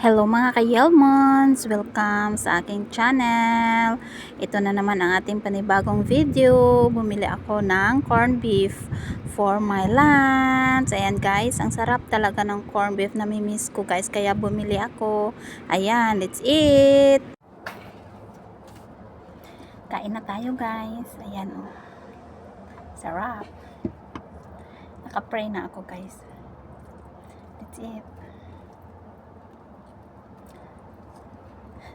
Hello mga ka-Yelmons! Welcome sa aking channel. Ito na naman ang ating panibagong video. Bumili ako ng corned beef for my lunch. Ayan guys, ang sarap talaga ng corned beef. Namimiss ko guys, kaya bumili ako. Ayan, let's eat! Kain na tayo guys. Ayan oh. Sarap. Naka-pray na ako guys. Let's eat.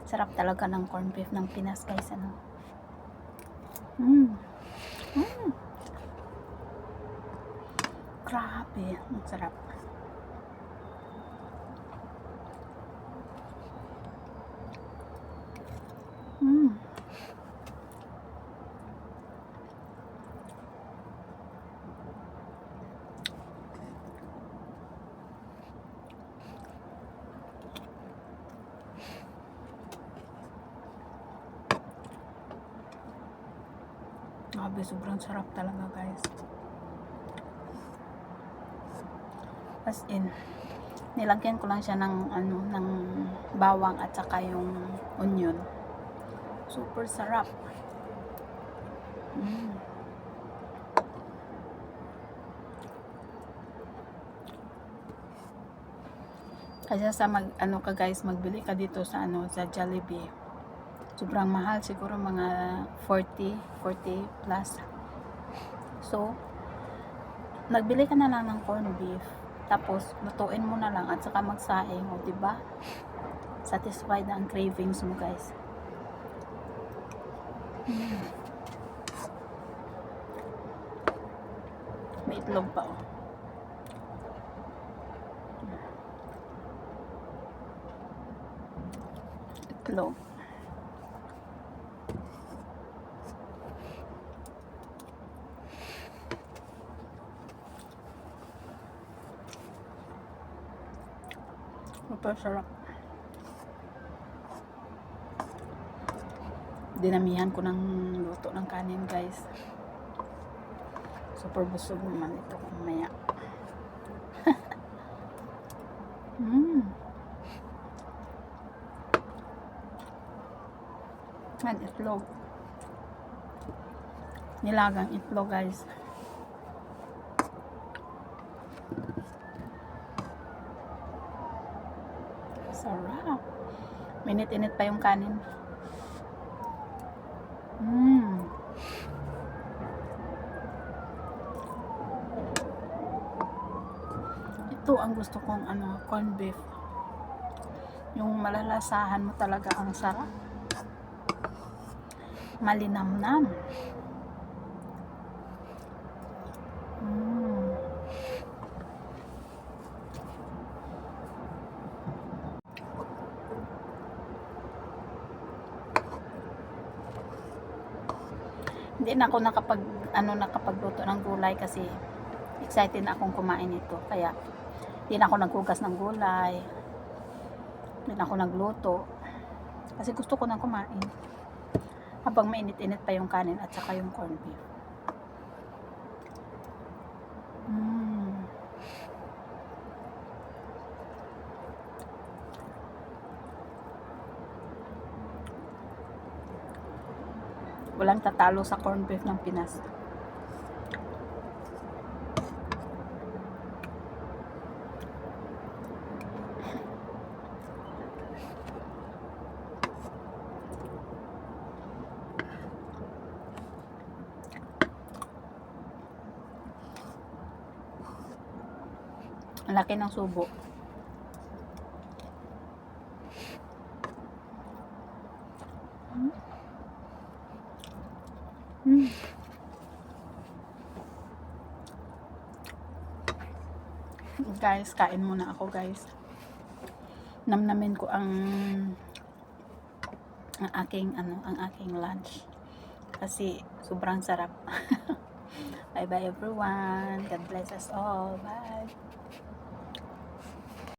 Sarap talaga ng corned beef ng Pinas guys, ano. Grabe, ang sarap. Grabe, sobrang sarap talaga guys. As in, nilagyan ko lang siya ng ng bawang at saka yung onion. Super sarap. Kaya sa ka guys, magbili ka dito sa sa Jollibee. Sobrang mahal, siguro mga 40 plus. So, nagbili ka na lang ng corned beef, tapos lutuin mo na lang at saka magsaing, o diba? Satisfied na ang cravings mo guys. May itlog pa oh. Itlog. Super sarap. Dinamihan ko ng luto ng kanin guys. Super busog naman ito kumaya. And itlog. Nilagang itlog guys. Sarap. Minit-init pa yung kanin. Ito ang gusto kong corned beef. Yung malalasahan mo talaga, ang sarap. Malinamnam. Hindi na ako nakapagluto ng gulay kasi excited na akong kumain ito. Kaya hindi na ako naghugas ng gulay. Hindi na ako nagluto. Kasi gusto ko nang kumain. Habang mainit-init pa yung kanin at saka yung corned beef. Walang tatalo sa corned beef ng Pinas. Ang laki ng subo. Guys, kain muna ako guys. Namnamin ko ang aking lunch kasi sobrang sarap. Bye bye everyone. God bless us all. Bye.